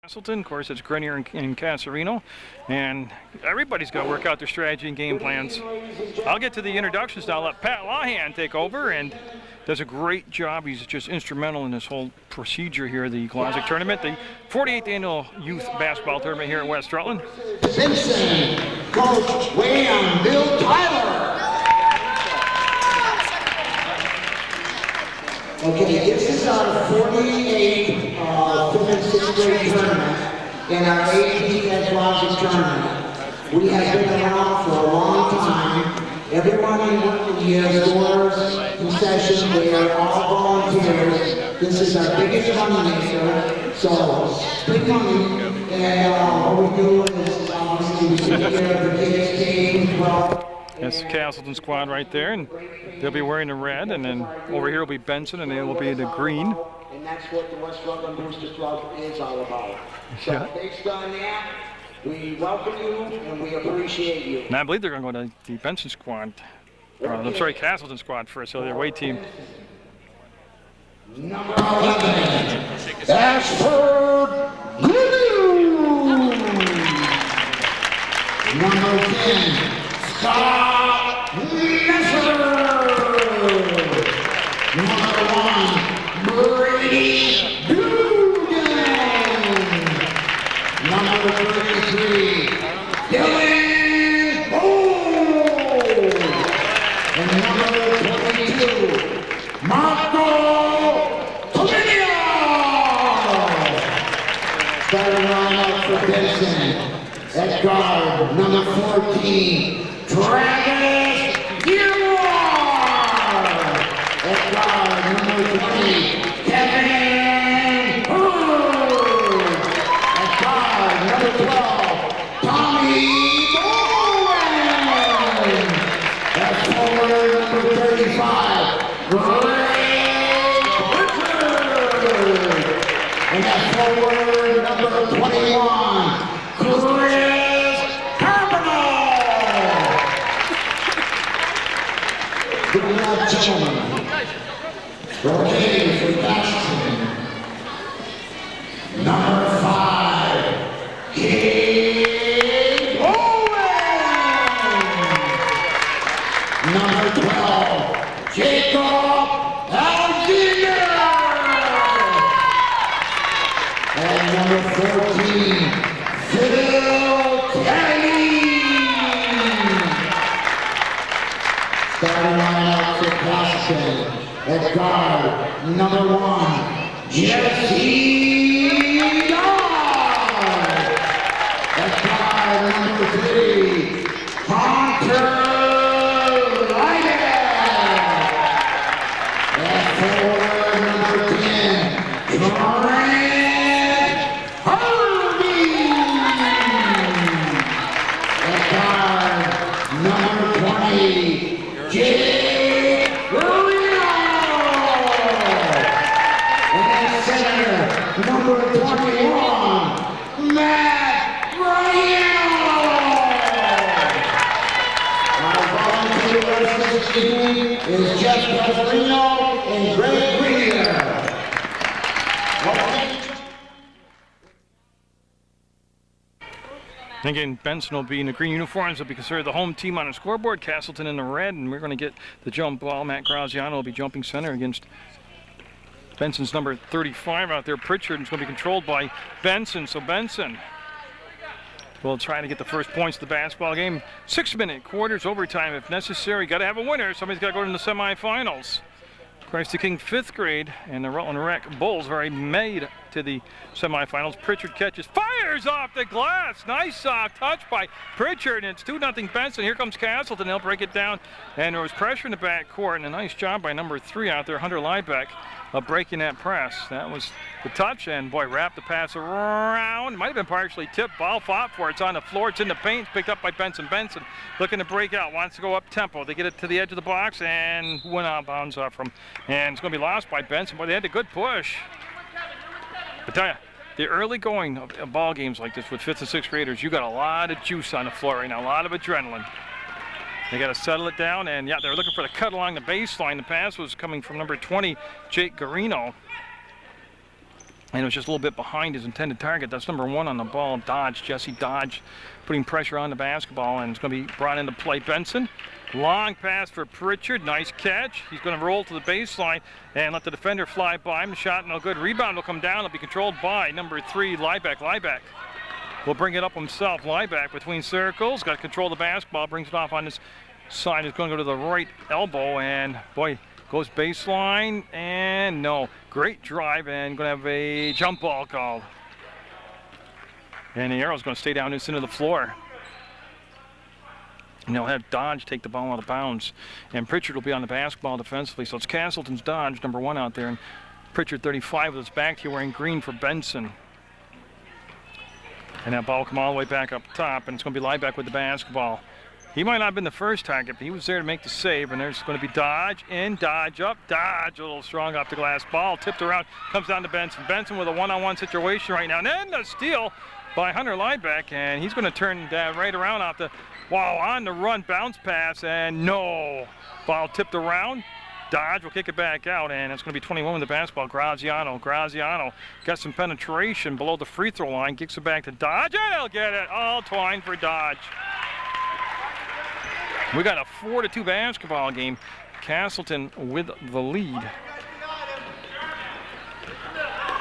Castleton. Of course, it's Grenier and Casarino, and everybody's got to work out their strategy and game plans. I'll get to the introductions now. I'll let Pat Lahan take over, and does a great job. He's just instrumental in this whole procedure here, the Glodzik tournament, the 48th annual youth basketball tournament here at West Rutland. Benson, Coach Wham, Bill Tyler. Okay, this is our 48th 5th and 6th grade tournament in our 18th Glodzik tournament. We have been around for a long time. Everyone in the stores, concessions, they are all volunteers. This is our biggest money maker. So, big money. And what we do is obviously we take care of the kids' games. That's the Castleton squad right there, and they'll be wearing the red, and then over here will be Benson, and they will be the green. And that's what the West Rutland Booster Club is all about. So based on that, we welcome you and we appreciate you. And I believe they're going to go to the Benson squad. I'm sorry, Castleton squad first, so their away team. Number 11, Ashford Blue. Number 10, Scott Messer. Number 1, Brady Dugan. Number 33, Dylan Bowles. And number 22, Marco Tominio. Starting lineup for Benson. At guard, number 14, Travis Gilmore. At guard, number 20, Kevin Hood. At guard, number 12, Tommy Bowen. At forward, number 35, Ray Richard. And at forward, number 21, Chris Carbonell. Good luck, gentlemen. Okay, for Castleton. Number 5, Kate Owen. Number 12, Jacob Alexander. And number 14, Phil Kelly. Starting lineup for Castleton. At guard, number 1, Jesse Yard. At guard, number 3, Hunter Leiden. At forward, number 10, Trent Harvey. At guard, number 20, Jake Reno. And at center, number 21, Matt Ryan. Our volunteer this evening is Jeff Casarino and Greg Grenier. Again, Benson will be in the green uniforms. They'll be considered the home team on the scoreboard. Castleton in the red, and we're going to get the jump ball. Matt Graziano will be jumping center against Benson's number 35 out there. Pritchard is going to be controlled by Benson. So Benson will try to get the first points of the basketball game. 6-minute quarters, overtime if necessary. Got to have a winner. Somebody's got to go to the semifinals. Christ the King 5th grade and the Rutland Rec Bulls have already made to the semifinals. Pritchard catches, fires off the glass. Nice soft touch by Pritchard, and it's 2-0 Benson. Here comes Castleton. They'll break it down, and there was pressure in the backcourt, and a nice job by number 3 out there, Hunter Liebeck, of breaking that press. That was the touch, and boy, wrapped the pass around. Might have been partially tipped. Ball fought for it. It's on the floor. It's in the paint. It's picked up by Benson. Benson looking to break out. Wants to go up tempo. They get it to the edge of the box and went out of bounds off from. And it's going to be lost by Benson. Boy, they had a good push. I tell you, the early going of ball games like this with 5th and 6th graders, you got a lot of juice on the floor right now, a lot of adrenaline. They got to settle it down, and yeah, they're looking for the cut along the baseline. The pass was coming from number 20, Jake Garino. And it was just a little bit behind his intended target. That's number 1 on the ball, Dodge, Jesse Dodge, putting pressure on the basketball, and it's going to be brought into play. Benson, long pass for Pritchard, nice catch. He's going to roll to the baseline and let the defender fly by him. Shot no good. Rebound will come down. It'll be controlled by number 3, Liebeck. Liebeck will bring it up himself. Liebeck between circles, got to control the basketball, brings it off on his side. It's going to go to the right elbow, and boy, goes baseline, and no. Great drive, and going to have a jump ball called. And the arrow's going to stay down into the floor. And they'll have Dodge take the ball out of bounds. And Pritchard will be on the basketball defensively. So it's Castleton's Dodge, number 1 out there. And Pritchard, 35, with his back to you, wearing green for Benson. And that ball will come all the way back up top, and it's going to be Liebeck with the basketball. He might not have been the first target, but he was there to make the save, and there's going to be Dodge in, Dodge up, Dodge a little strong off the glass. Ball tipped around, comes down to Benson. Benson with a one-on-one situation right now, and then a steal by Hunter Liebeck, and he's going to turn that right around off the, wow, on the run, bounce pass, and no. Ball tipped around. Dodge will kick it back out, and it's going to be 21 with the basketball. Graziano got some penetration below the free throw line, kicks it back to Dodge, and he'll get it. All twine for Dodge. We got a 4-2 basketball game. Castleton with the lead.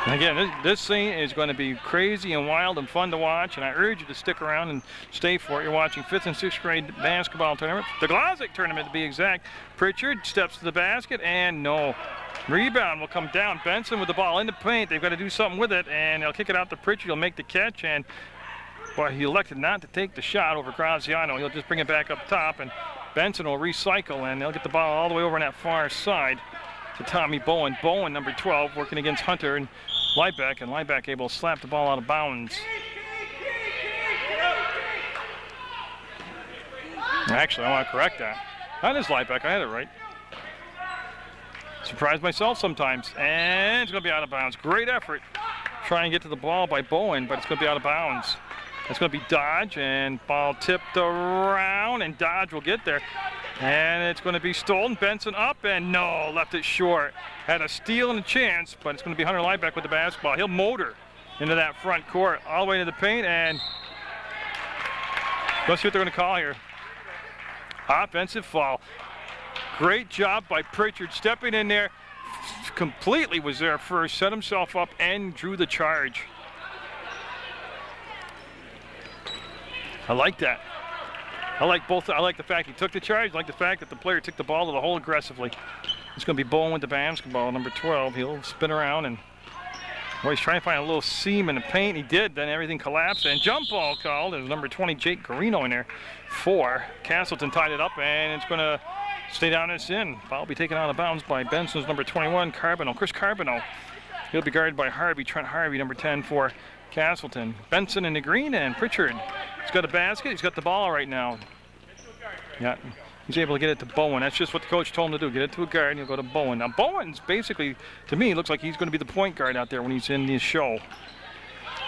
And again, this thing is going to be crazy and wild and fun to watch, and I urge you to stick around and stay for it. You're watching 5th and 6th grade basketball tournament, the Glodzik tournament to be exact. Pritchard steps to the basket, and no. Rebound will come down. Benson with the ball in the paint. They've got to do something with it, and they'll kick it out to Pritchard. He'll make the catch, and boy, he elected not to take the shot over Graziano. He'll just bring it back up top, and Benson will recycle, and they'll get the ball all the way over on that far side to Tommy Bowen. Bowen, number 12, working against Hunter and Liebeck, and Liebeck able to slap the ball out of bounds. Actually, I want to correct that. That is Liebeck. I had it right. Surprise myself sometimes, and it's going to be out of bounds. Great effort. Try and get to the ball by Bowen, but it's going to be out of bounds. It's going to be Dodge, and ball tipped around, and Dodge will get there. And it's going to be stolen. Benson up, and no, left it short. Had a steal and a chance, but it's going to be Hunter Liebeck with the basketball. He'll motor into that front court, all the way to the paint, and let's see what they're going to call here. Offensive foul. Great job by Pritchard stepping in there. Completely was there first, set himself up, and drew the charge. I like that. I like both. I like the fact he took the charge. I like the fact that the player took the ball to the hole aggressively. It's going to be Bowen with the basketball, number 12. He'll spin around, and boy, he's trying to find a little seam in the paint. He did. Then everything collapsed, and jump ball called. There's number 20, Jake Garino, in there. 4. Castleton tied it up, and it's going to stay down and it's in. Ball will be taken out of bounds by Benson's number 21, Carbino. Chris Carbino. He'll be guarded by Harvey, Trent Harvey, number 10 for Castleton. Benson in the green, and Pritchard. He's got a basket. He's got the ball right now. Yeah, he's able to get it to Bowen. That's just what the coach told him to do. Get it to a guard, and he'll go to Bowen. Now, Bowen's basically, to me, looks like he's going to be the point guard out there when he's in this show.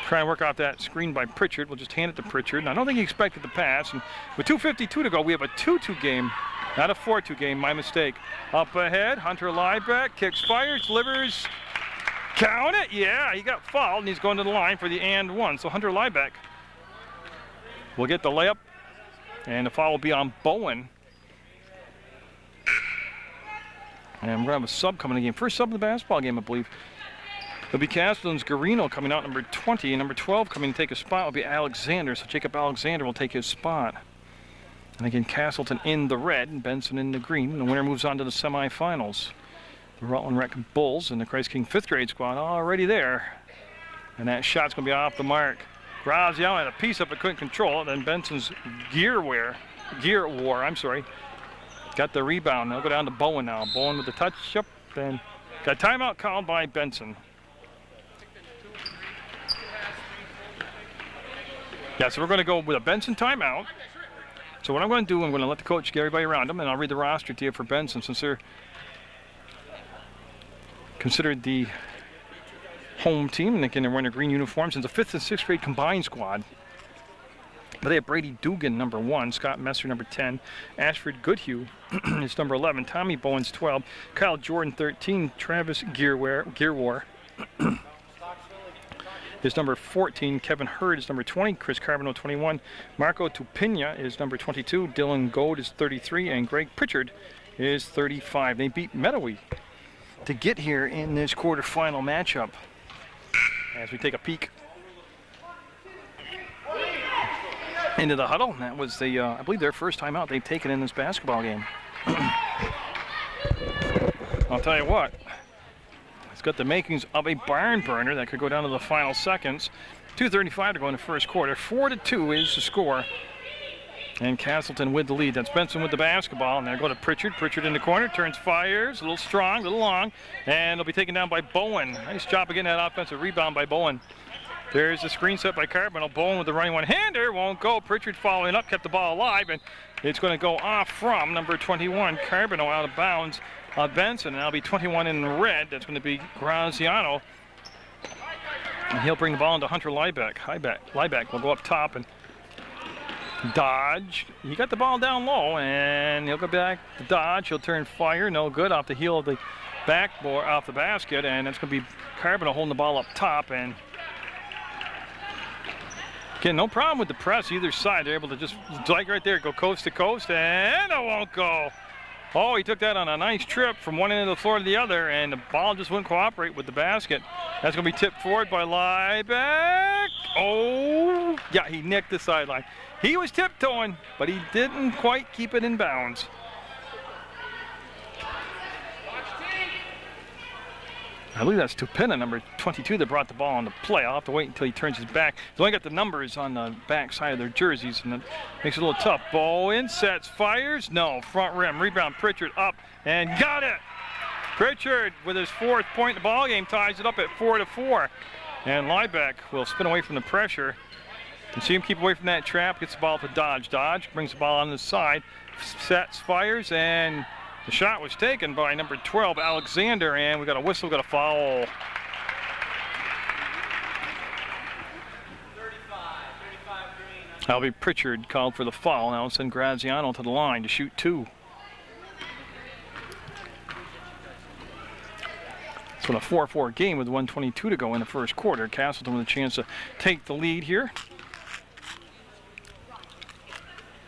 Try and work off that screen by Pritchard. We'll just hand it to Pritchard. And I don't think he expected the pass. And with 2:52 to go, we have a 2-2 game, not a 4-2 game. My mistake. Up ahead, Hunter Liebeck kicks, fires, delivers. Count it. Yeah, he got fouled, and he's going to the line for the and one. So Hunter Liebeck will get the layup, and the foul will be on Bowen. And we're going to have a sub coming in the game. First sub of the basketball game, I believe. It'll be Castleton's Garino coming out, number 20. And number 12 coming to take a spot will be Alexander. So Jacob Alexander will take his spot. And again, Castleton in the red and Benson in the green. And the winner moves on to the semifinals. The Rutland Rec Bulls and the Christ King 5th grade squad already there. And that shot's going to be off the mark. Graziano had a piece of it, couldn't control it. Then Benson's gear war, got the rebound. They'll go down to Bowen now. Bowen with the touch up, and got timeout called by Benson. Yeah, so we're going to go with a Benson timeout. So what I'm going to do, I'm going to let the coach get everybody around him, and I'll read the roster to you for Benson, since they're considered the home team, and again, they're wearing their green uniforms. It's a 5th and 6th grade combined squad. But they have Brady Dugan, number 1, Scott Messer, number 10, Ashford Goodhue is number 11, Tommy Bowens, 12, Kyle Jordan, 13, Travis Gearwar, is number 14. Kevin Hurd is number 20. Chris Carbonell, 21. Marco Tupina is number 22. Dylan Gold is 33. And Greg Pritchard is 35. They beat Meadowy to get here in this quarterfinal matchup. As we take a peek into the huddle, that was the, I believe, their first time out they've taken in this basketball game. I'll tell you what, it's got the makings of a barn burner that could go down to the final seconds. 2:35 to go in the first quarter. 4-2 is the score. And Castleton with the lead. That's Benson with the basketball. And there go to Pritchard. Pritchard in the corner, turns, fires, a little strong, a little long. And it'll be taken down by Bowen. Nice job of getting that offensive rebound by Bowen. There's the screen set by Carbonell. Bowen with the running one-hander, won't go. Pritchard following up, kept the ball alive, and it's going to go off from number 21, Carbonell, out of bounds. Benson, and that'll be 21 in red. That's going to be Graziano. And he'll bring the ball into Hunter Liebeck. Liebeck will go up top and dodge. He got the ball down low, and he'll go back to dodge. He'll turn, fire, no good, off the heel of the backboard, off the basket, and it's going to be Carbonell holding the ball up top. And again, no problem with the press either side. They're able to just, like right there, go coast to coast, and it won't go. Oh, he took that on a nice trip from one end of the floor to the other, and the ball just wouldn't cooperate with the basket. That's going to be tipped forward by Liebeck. Oh, yeah, he nicked the sideline. He was tiptoeing, but he didn't quite keep it in bounds. I believe that's Tupina, number 22, that brought the ball on the play. I'll have to wait until he turns his back. He's only got the numbers on the back side of their jerseys, and it makes it a little tough. Bowen sets, fires, no, front rim, rebound, Pritchard up, and got it! Pritchard, with his 4th point in the ball game, ties it up at 4-4. And Liebeck will spin away from the pressure. You see him keep away from that trap, gets the ball to Dodge. Dodge brings the ball on the side, sets, fires, and the shot was taken by number 12, Alexander, and we got a whistle, we got a foul. 35 green. That'll be Pritchard called for the foul. Now we'll send Graziano to the line to shoot 2. It's been a 4-4 game with 1:22 to go in the first quarter. Castleton with a chance to take the lead here.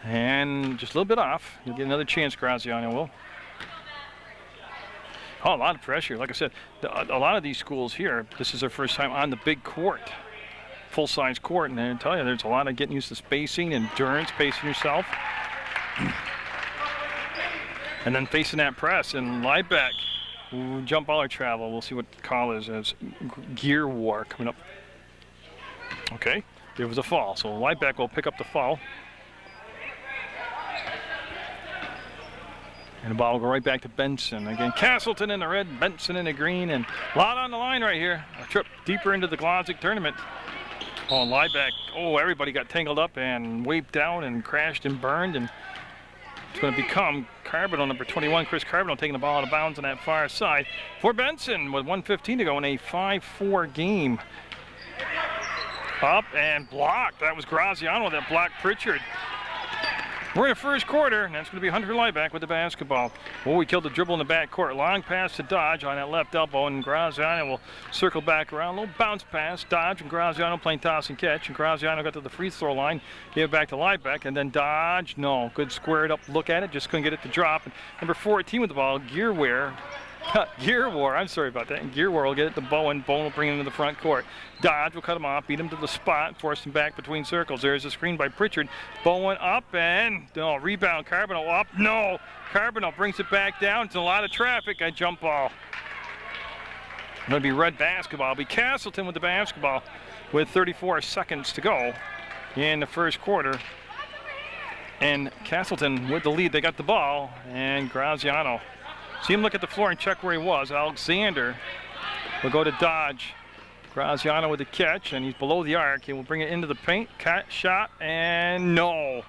And just a little bit off. You'll get another chance, Graziano will. Oh, a lot of pressure. Like I said, a lot of these schools here, this is their first time on the big court, full-size court, and I tell you, there's a lot of getting used to spacing, endurance, pacing yourself, and then facing that press. And Liebeck, jump baller travel. We'll see what the call is as gear war coming up. Okay, there was a fall, so Liebeck will pick up the foul. And the ball will go right back to Benson. Again, Castleton in the red, Benson in the green, and a lot on the line right here. A trip deeper into the Glodzik tournament. Oh, Liebeck, oh, everybody got tangled up and waved out and crashed and burned, and it's going to become Carbonell, number 21, Chris Carbonell, taking the ball out of bounds on that far side for Benson with 1:15 to go in a 5-4 game. Up and blocked. That was Graziano that blocked Pritchard. We're in the first quarter, and that's going to be Hunter Liebeck with the basketball. Oh, we killed the dribble in the back court. Long pass to Dodge on that left elbow, and Graziano will circle back around. A little bounce pass. Dodge and Graziano playing toss and catch, and Graziano got to the free throw line, gave it back to Liebeck, and then Dodge, no, good squared up look at it, just couldn't get it to drop. And number 14 with the ball, Gear War, I'm sorry about that. And Gear War will get it to Bowen. Bowen will bring it into the front court. Dodge will cut him off, beat him to the spot, force him back between circles. There's a screen by Pritchard. Bowen up and, no, rebound. Carbonell up, no. Carbonell brings it back down. It's a lot of traffic. A jump ball. It'll be red basketball. It'll be Castleton with the basketball with 34 seconds to go in the first quarter. And Castleton with the lead. They got the ball, and Graziano. See him look at the floor and check where he was. Alexander will go to Dodge. Graziano with the catch, and he's below the arc. He will bring it into the paint. Cut, shot, and no.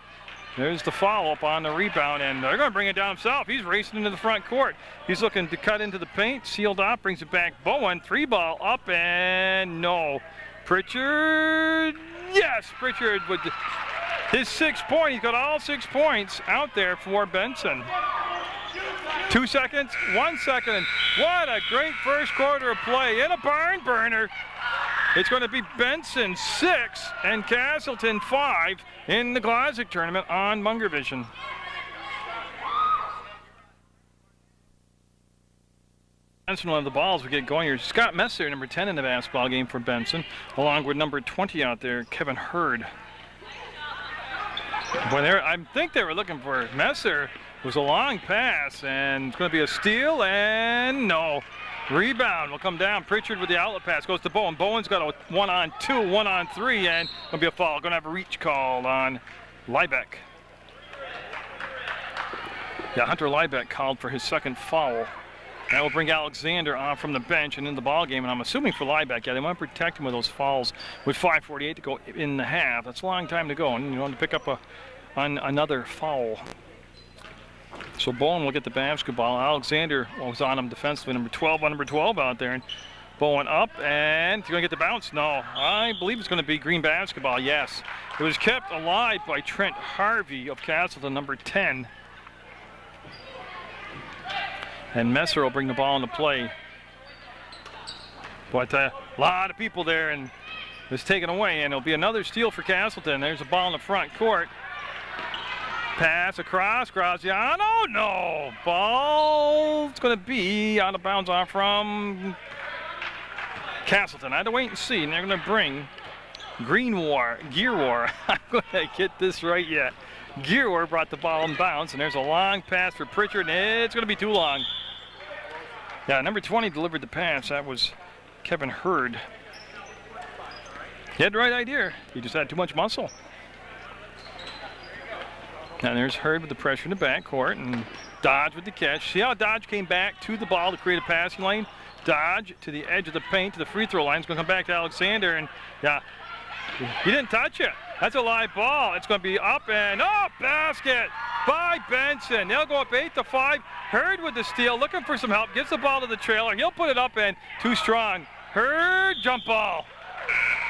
There's the follow-up on the rebound, and they're going to bring it down himself. He's racing into the front court. He's looking to cut into the paint. Sealed off, brings it back. Bowen, 3-ball, up, and no. Pritchard, yes, Pritchard with his 6th point. He's got all 6 points out there for Benson. 2 seconds, 1 second. What a great first quarter of play in a barn burner. It's going to be Benson 6 and Castleton 5 in the Glodzik tournament on Munger Vision. Benson, one of the balls we get going here. Scott Messer, number 10 in the basketball game for Benson, along with number 20 out there, Kevin Hurd. Boy, I think they were looking for Messer. It was a long pass, and it's going to be a steal, and no. Rebound will come down. Pritchard with the outlet pass goes to Bowen. Bowen's got a 1-on-2, 1-on-3, and going to be a foul. Going to have a reach called on Liebeck. Yeah, Hunter Liebeck called for his second foul. That will bring Alexander on from the bench and in the ball game, and I'm assuming for Liebeck, yeah, they want to protect him with those fouls with 5:48 to go in the half. That's a long time to go, and you want to pick up another foul. So Bowen will get the basketball. Alexander was on him defensively, number 12 out there, and Bowen up, and he's going to get the bounce. No, I believe it's going to be Green basketball. Yes, it was kept alive by Trent Harvey of Castleton, number 10. And Messer will bring the ball into play. But a lot of people there, and it's taken away, and it'll be another steal for Castleton. There's a ball in the front court. Pass across, Graziano, no. Ball's going to be out of bounds off from Castleton. I had to wait and see, and they're going to bring Gear War. I'm going to get this right yet. Gear War brought the ball in bounds, and there's a long pass for Pritchard, and it's going to be too long. Yeah, number 20 delivered the pass. That was Kevin Hurd. He had the right idea. He just had too much muscle. Now there's Hurd with the pressure in the backcourt, and Dodge with the catch. See how Dodge came back to the ball to create a passing lane? Dodge to the edge of the paint to the free throw line. It's going to come back to Alexander, and yeah, he didn't touch it. That's a live ball. It's going to be up and basket by Benson. They'll go up 8-5. Hurd with the steal, looking for some help. Gets the ball to the trailer. He'll put it up and too strong. Hurd, jump ball.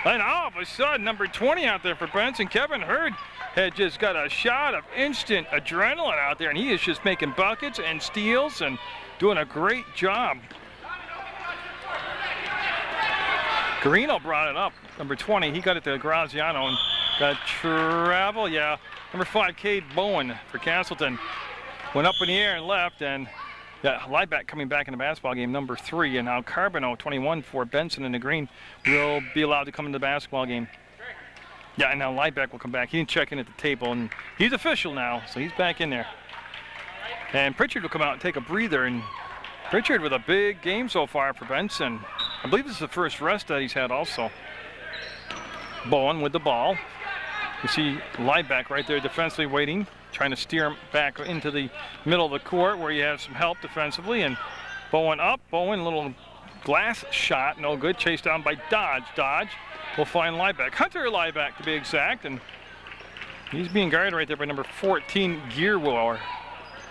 And all of a sudden, number 20 out there for Benson, Kevin Hurd, had just got a shot of instant adrenaline out there, and he is just making buckets and steals and doing a great job. Garino brought it up, number 20. He got it to Graziano and got travel. Yeah, number 5, Cade Bowen for Castleton. Went up in the air and left, and yeah, Liebeck coming back in the basketball game, number 3. And now Carbino, 21 for Benson in the green, will be allowed to come into the basketball game. Yeah, and now Liebeck will come back. He didn't check in at the table, and he's official now, so he's back in there. And Pritchard will come out and take a breather, and Pritchard with a big game so far for Benson. I believe this is the first rest that he's had also. Bowen with the ball. You see Liebeck right there defensively waiting, trying to steer him back into the middle of the court where you have some help defensively. And Bowen up. Bowen, a little glass shot, no good. Chased down by Dodge. Dodge will find Liebeck. Hunter Liebeck to be exact. And he's being guarded right there by number 14, Gear War.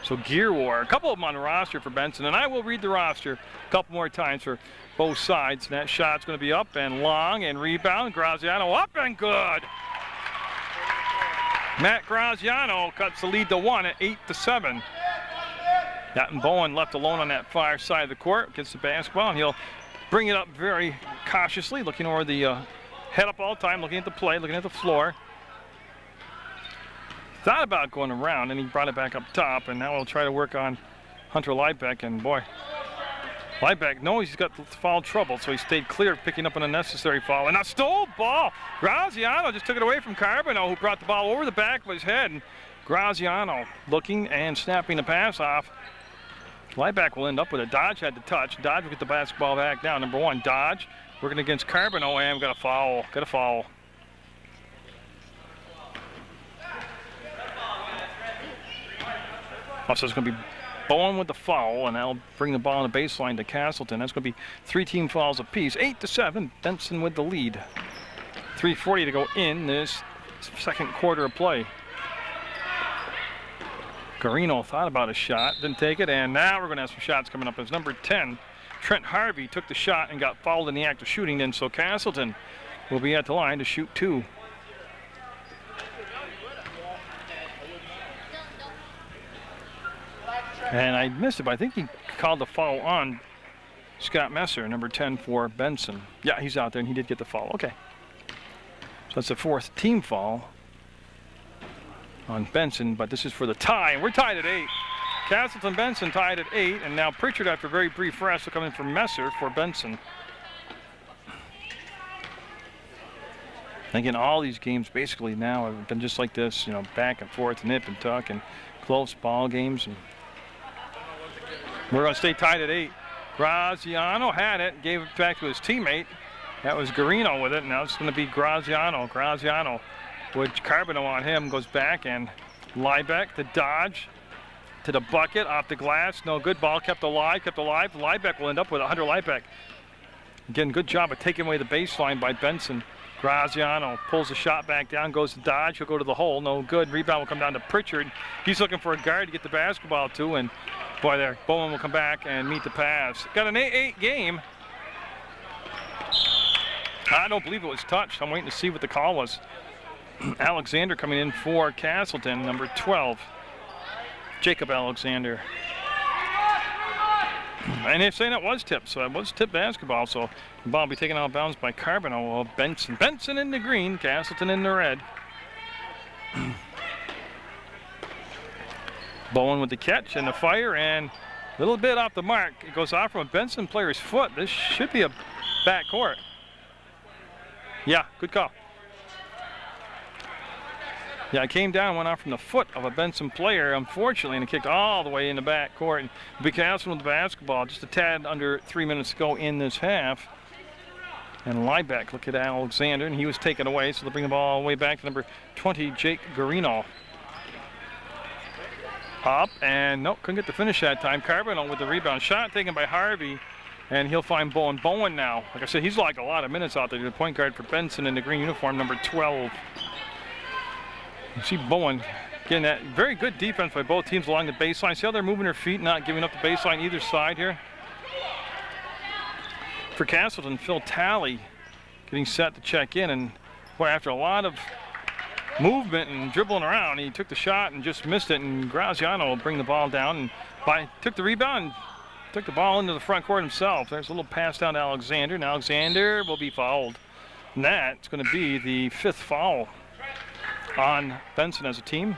So Gear War, a couple of them on the roster for Benson. And I will read the roster a couple more times for both sides. And that shot's going to be up and long and rebound. Graziano up and good. Matt Graziano cuts the lead to 1 at 8-7. Yeah, and Bowen left alone on that far side of the court, gets the basketball, and he'll bring it up very cautiously, looking over the head up all the time, looking at the play, looking at the floor. Thought about going around, and he brought it back up top, and now we'll try to work on Hunter Liebeck, and boy, Liebeck knows he's got foul trouble, so he stayed clear of picking up an unnecessary foul. And a stole ball. Graziano just took it away from Carbino, who brought the ball over the back of his head. And Graziano looking and snapping the pass off. Liebeck will end up with it. Dodge had the touch. Dodge will get the basketball back down. Number 1, Dodge working against Carbino, and got a foul. Got a foul. Also, it's going to be Bowen with the foul, and that'll bring the ball on the baseline to Castleton. That's going to be 3 team fouls apiece. 8-7, Benson with the lead. 3:40 to go in this second quarter of play. Garino thought about a shot, didn't take it, and now we're going to have some shots coming up. As number 10, Trent Harvey, took the shot and got fouled in the act of shooting, and so Castleton will be at the line to shoot 2. And I missed it, but I think he called the foul on Scott Messer, number 10 for Benson. Yeah, he's out there, and he did get the foul. Okay. So that's the 4th team foul on Benson, but this is for the tie, and we're tied at 8. Castleton Benson tied at 8, and now Pritchard, after a very brief rest, will come in for Messer for Benson. Again, all these games basically now have been just like this, you know, back and forth, nip and tuck, and close ball games. And we're going to stay tied at 8. Graziano had it, gave it back to his teammate. That was Garino with it, and now it's going to be Graziano. Graziano with Carbino on him, goes back, and Liebeck to dodge, to the bucket, off the glass. No good ball, kept alive. Liebeck will end up with it, Hunter Liebeck. Again, good job of taking away the baseline by Benson. Graziano pulls the shot back down, goes to dodge. He'll go to the hole. No good. Rebound will come down to Pritchard. He's looking for a guard to get the basketball to, and boy, there, Bowen will come back and meet the pass. Got an 8-8 game. I don't believe it was touched. I'm waiting to see what the call was. Alexander coming in for Castleton, number 12. Jacob Alexander. And they're saying it was tipped, so it was tipped basketball. So the ball will be taken out of bounds by Carbino. Benson. Benson in the green, Castleton in the red. Bowen with the catch and the fire, and a little bit off the mark. It goes off from a Benson player's foot. This should be a back court. Yeah, good call. Yeah, it came down and went off from the foot of a Benson player, unfortunately, and it kicked all the way in the back court. And Castleton with the basketball, just a tad under 3 minutes to go in this half. And Liebeck, look at Alexander, and he was taken away, so they'll bring the ball all the way back to number 20, Jake Garino. Up, and nope, couldn't get the finish that time. Carbino with the rebound. Shot taken by Harvey, and he'll find Bowen. Bowen now, like I said, he's like a lot of minutes out there. The point guard for Benson in the green uniform, number 12. You see Bowen getting that very good defense by both teams along the baseline. See how they're moving their feet, not giving up the baseline either side here. For Castleton, Phil Talley getting set to check in, and boy, after a lot of movement and dribbling around, he took the shot and just missed it, and Graziano will bring the ball down and took the rebound and took the ball into the front court himself. There's a little pass down to Alexander, and Alexander will be fouled. And that's going to be the 5th foul on Benson as a team.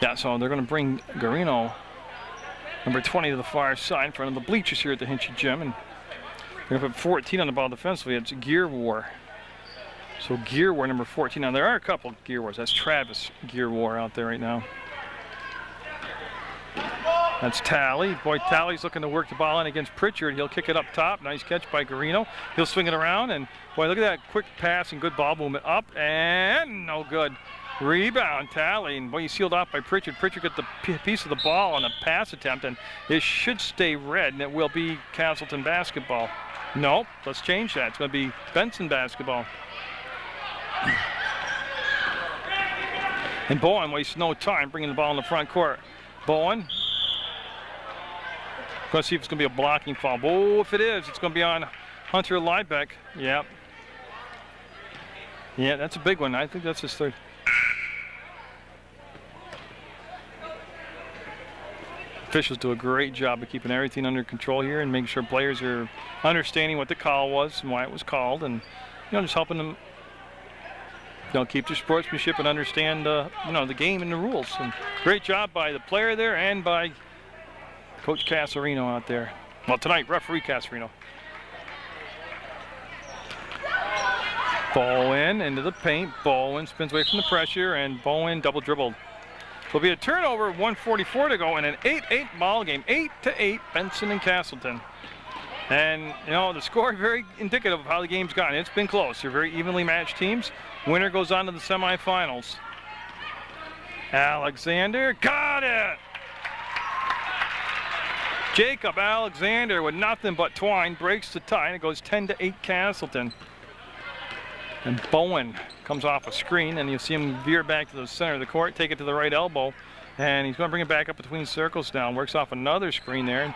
Yeah, so they're going to bring Garino, number 20, to the far side in front of the bleachers here at the Hinchy Gym, and they're going to put 14 on the ball defensively. It's Gear War. So Gear War, number 14. Now, there are a couple Gear Wars. That's Travis Gear War out there right now. That's Talley. Boy, Talley's looking to work the ball in against Pritchard. He'll kick it up top. Nice catch by Garino. He'll swing it around, and boy, look at that quick pass and good ball movement. Up, and no good. Rebound, Talley, and boy, he's sealed off by Pritchard. Pritchard got the piece of the ball on a pass attempt, and it should stay red, and it will be Castleton basketball. Nope, let's change that. It's going to be Benson basketball. And Bowen wastes no time bringing the ball in the front court. Bowen. Going to see if it's going to be a blocking foul. Oh, if it is, it's going to be on Hunter Liebeck. Yep. Yeah, that's a big one. I think that's his 3rd. Officials do a great job of keeping everything under control here and making sure players are understanding what the call was and why it was called, and just helping them keep their sportsmanship and understand the game and the rules. And great job by the player there and by Coach Casarino out there. Well, tonight, referee Casarino. Bowen into the paint. Bowen spins away from the pressure, and Bowen double dribbled. Will be a turnover, 1:44 to go, and an 8-8 ball game. 8-8, Benson and Castleton. And the score very indicative of how the game's gone. It's been close. They're very evenly matched teams. Winner goes on to the semifinals. Alexander got it. Jacob Alexander with nothing but twine breaks the tie, and it goes 10-8 Castleton. And Bowen comes off a screen, and you'll see him veer back to the center of the court, take it to the right elbow, and he's going to bring it back up between circles now. Works off another screen there.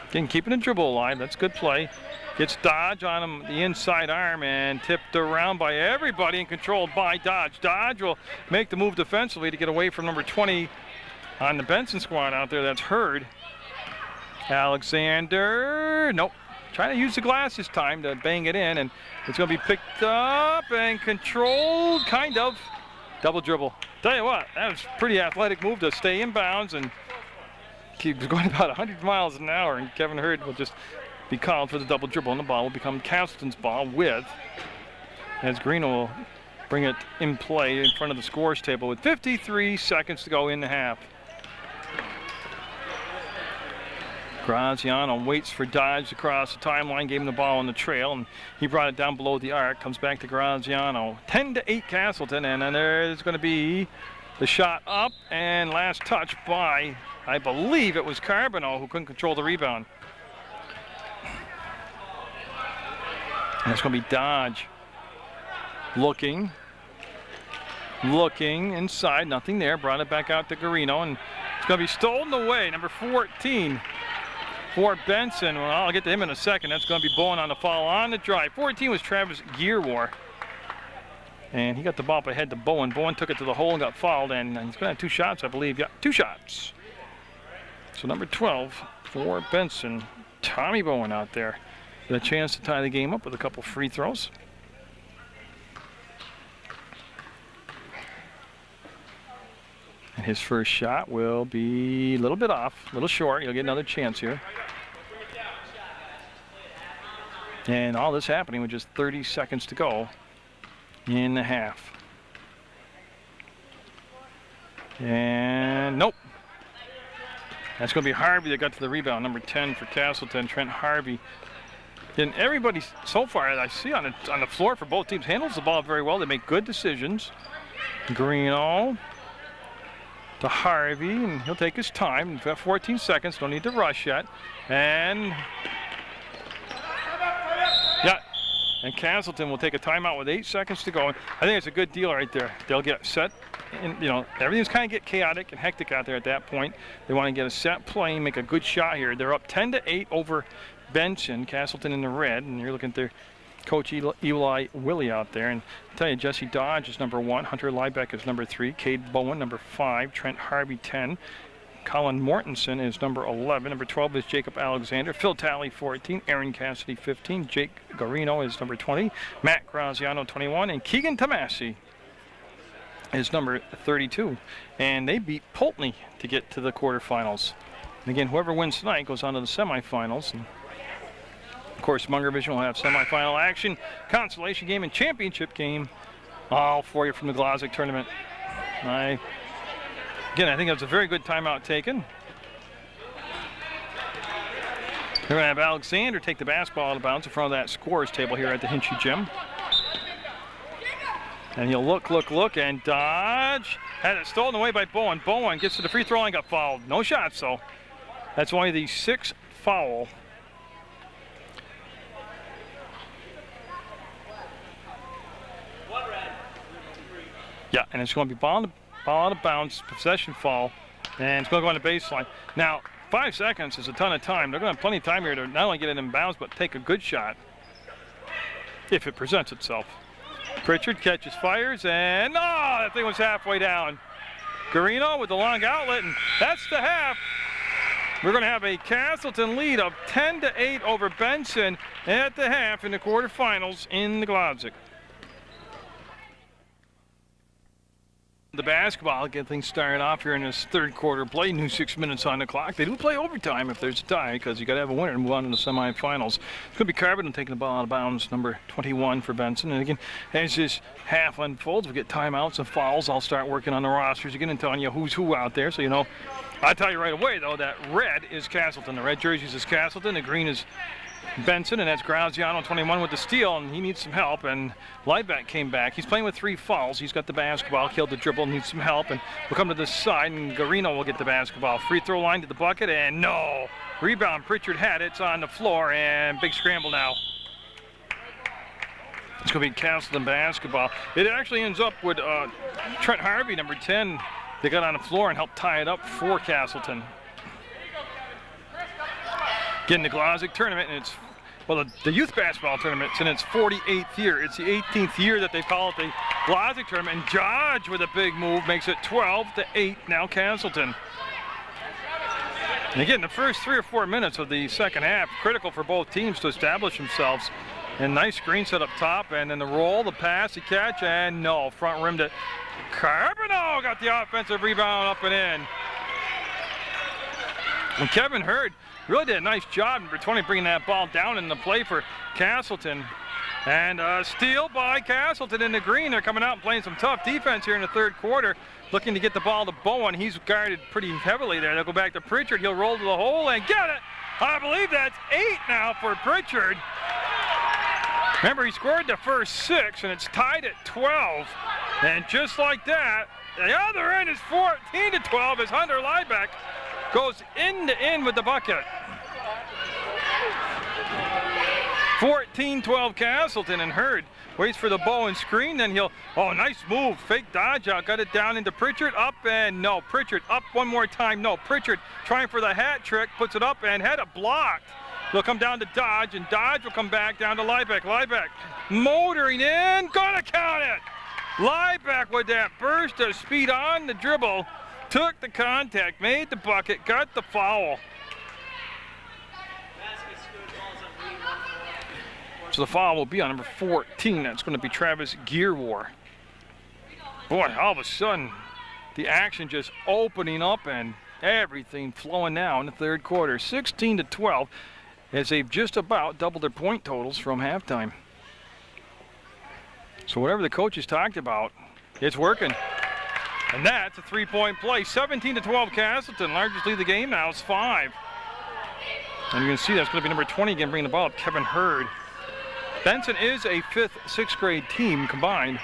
Again, keeping the dribble alive. That's good play. Gets Dodge on him, the inside arm, and tipped around by everybody and controlled by Dodge. Dodge will make the move defensively to get away from number 20, on the Benson squad out there. That's Hurd. Alexander, nope. Trying to use the glass this time to bang it in, and it's going to be picked up and controlled, kind of. Double dribble. Tell you what, that was a pretty athletic move to stay in bounds and keep going about 100 miles an hour, and Kevin Hurd will just be called for the double dribble, and the ball will become Castleton's ball with, as Greeno will bring it in play in front of the scores table with 53 seconds to go in the half. Graziano waits for Dodge across the timeline, gave him the ball on the trail, and he brought it down below the arc. Comes back to Graziano. 10-8 Castleton, and then there's going to be the shot up, and last touch by, I believe it was Carbonneau, who couldn't control the rebound. And it's going to be Dodge. Looking inside, nothing there. Brought it back out to Greeno, and it's going to be stolen away. Number 14 for Benson. Well, I'll get to him in a second. That's going to be Bowen on the foul on the drive. 14 was Travis Gearwar, and he got the ball up ahead to Bowen. Bowen took it to the hole and got fouled, and he's going to have 2 shots, I believe. Yeah, 2 shots. So number 12 for Benson, Tommy Bowen out there. With a chance to tie the game up with a couple free throws. And his first shot will be a little bit off, a little short. He'll get another chance here. And all this happening with just 30 seconds to go in the half. And nope. That's going to be Harvey that got to the rebound. Number 10 for Castleton, Trent Harvey. And everybody so far that I see on the floor for both teams handles the ball very well. They make good decisions. Greeno to Harvey, and he'll take his time. We've got 14 seconds, don't need to rush yet. And yeah, and Castleton will take a timeout with 8 seconds to go. I think it's a good deal right there. They'll get set, and you know, everything's kind of get chaotic and hectic out there at that point. They want to get a set play, make a good shot here. They're up 10-8 over Benson, Castleton in the red, and you're looking at their coach Eli Willie out there. And I'll tell you, Jesse Dodge is number 1, Hunter Liebeck is number 3, Cade Bowen number 5, Trent Harvey 10, Colin Mortensen is number 11, number 12 is Jacob Alexander, Phil Talley 14, Aaron Cassidy 15, Jake Garino is number 20, Matt Graziano 21, and Keegan Tomasi is number 32. And they beat Pulteney to get to the quarterfinals. And again, whoever wins tonight goes on to the semifinals. And of course, Munger Vision will have semifinal action, consolation game, and championship game all for you from the Glodzik tournament. Again, I think that's a very good timeout taken. We're going to have Alexander take the basketball out of bounds in front of that scores table here at the Hinchy Gym. And he'll look, and Dodge had it stolen away by Bowen. Bowen gets to the free throw line, got fouled. No shots, though. That's only the 6th foul. Yeah, and it's going to be ball out of bounds, possession foul, and it's going to go on the baseline. Now, 5 seconds is a ton of time. They're going to have plenty of time here to not only get it in bounds, but take a good shot if it presents itself. Pritchard catches, fires, and that thing was halfway down. Garino with the long outlet, and that's the half. We're going to have a Castleton lead of 10-8 over Benson at the half in the quarterfinals in the Glodzik. The basketball, get things started off here in this third quarter play. New 6 minutes on the clock. They do play overtime if there's a tie, because you got to have a winner to move on to the semifinals. It's going to be Carbon taking the ball out of bounds, number 21 for Benson. And again, as this half unfolds, we get timeouts and fouls. I'll start working on the rosters again and telling you who's who out there. So you know, I'll tell you right away though that red is Castleton. The red jerseys is Castleton. The green is Benson, and that's Graziano 21 with the steal, and he needs some help. And Liebeck came back. He's playing with 3 fouls. He's got the basketball, killed the dribble, needs some help, and we'll come to this side, and Garino will get the basketball. Free throw line to the bucket, and no. Rebound, Pritchard had it. It's on the floor, and big scramble now. It's going to be Castleton basketball. It actually ends up with Trent Harvey, number 10. They got on the floor and helped tie it up for Castleton. Getting the Glodzik tournament, and it's well, the youth basketball tournament's in its 48th year. It's the 18th year that they call it the Glodzik tournament. And Dodge with a big move makes it 12-8 now Castleton. And again, the first 3 or 4 minutes of the second half, critical for both teams to establish themselves. And nice screen set up top, and then the roll, the pass, the catch, and no, front rimmed it. Carbonell got the offensive rebound up and in. And Kevin Hurd really did a nice job, number 20, bringing that ball down in the play for Castleton. And steal by Castleton in the green. They're coming out and playing some tough defense here in the third quarter, looking to get the ball to Bowen. He's guarded pretty heavily there. They'll go back to Pritchard. He'll roll to the hole and get it. I believe that's 8 now for Pritchard. Remember, he scored the first 6, and it's tied at 12. And just like that, the other end is 14-12 as Hunter Liebeck goes end to end with the bucket. 14-12 Castleton, and Hurd waits for the Bowen screen, then he'll, oh, nice move, fake dodge out, got it down into Pritchard, up and no, Pritchard up one more time, no, Pritchard trying for the hat trick, puts it up and had it blocked. He'll come down to Dodge, and Dodge will come back down to Liebeck. Liebeck motoring in, gonna count it. Liebeck with that burst of speed on the dribble, took the contact, made the bucket, got the foul. So the foul will be on number 14. That's going to be Travis Gearwar. Boy, all of a sudden, the action just opening up and everything flowing now in the third quarter. 16-12, as they've just about doubled their point totals from halftime. So whatever the coaches talked about, it's working. And that's a three-point play. 17-12 Castleton, largest lead of the game now. It's 5. And you can see that's going to be number 20 again, bringing the ball up, Kevin Hurd. Benson is a 5th, 6th grade team combined.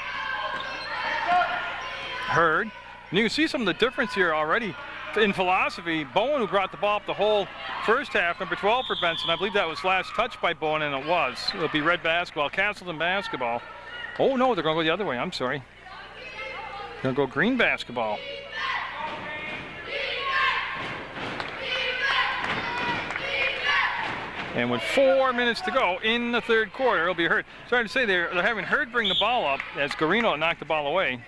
Hurd. And you can see some of the difference here already in philosophy. Bowen, who brought the ball up the whole first half, number 12 for Benson. I believe that was last touched by Bowen, and it was. It'll be red basketball, Castleton basketball. Oh no, they're going to go the other way. I'm sorry. They're going to go green basketball. And with 4 minutes to go in the third quarter, it'll be Hurd. Sorry to say, they're having Hurd bring the ball up as Garino knocked the ball away.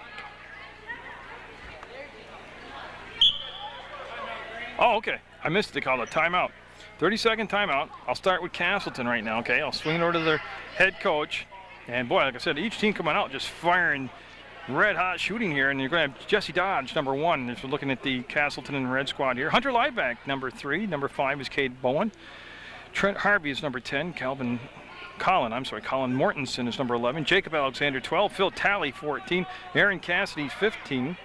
Oh, okay. I missed the call, a timeout. 30-second timeout. I'll start with Castleton right now, okay? I'll swing it over to their head coach. And boy, like I said, each team coming out just firing red-hot shooting here. And you're going to have Jesse Dodge, number 1, if you're looking at the Castleton and Red squad here. Hunter Liebeck, number 3. Number 5 is Cade Bowen. Trent Harvey is number 10. Colin Mortensen is number 11. Jacob Alexander, 12. Phil Talley, 14. Aaron Cassidy, 15.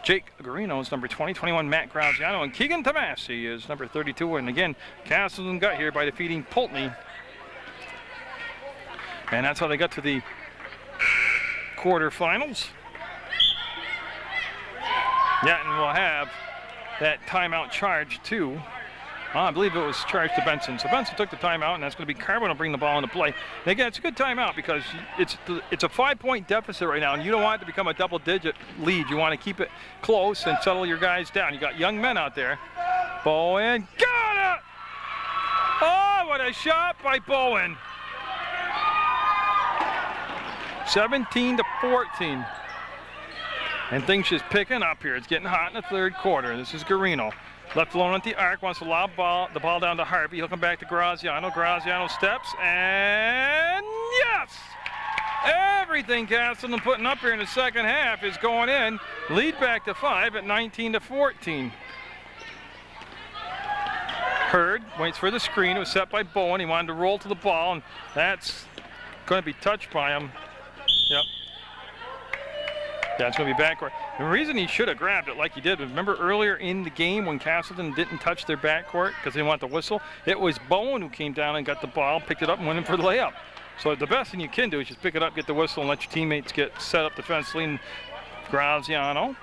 Jake Garino is number 20. 21, Matt Graziano. And Keegan Tomasi is number 32. And again, Castleton got here by defeating Pulteney. And that's how they got to the quarterfinals. Yeah, and we'll have that timeout charge too. I believe it was charged to Benson. So Benson took the timeout, and that's going to be Carbon will bring the ball into play. And again, it's a good timeout because it's a 5-point deficit right now, and you don't want it to become a double-digit lead. You want to keep it close and settle your guys down. You got young men out there. Bowen got it! Oh, what a shot by Bowen! 17-14. And things just picking up here. It's getting hot in the third quarter. This is Garino. Left alone at the arc, wants to lob the ball down to Harvey. He'll come back to Graziano. Graziano steps, and yes! Everything Castleton putting up here in the second half is going in. Lead back to 5 at 19-14. Hurd waits for the screen. It was set by Bowen. He wanted to roll to the ball, and that's going to be touched by him. Yep. That's going to be backcourt. The reason he should have grabbed it like he did, remember earlier in the game when Castleton didn't touch their backcourt because they want the whistle? It was Bowen who came down and got the ball, picked it up, and went in for the layup. So the best thing you can do is just pick it up, get the whistle, and let your teammates get set up defensively. And Graziano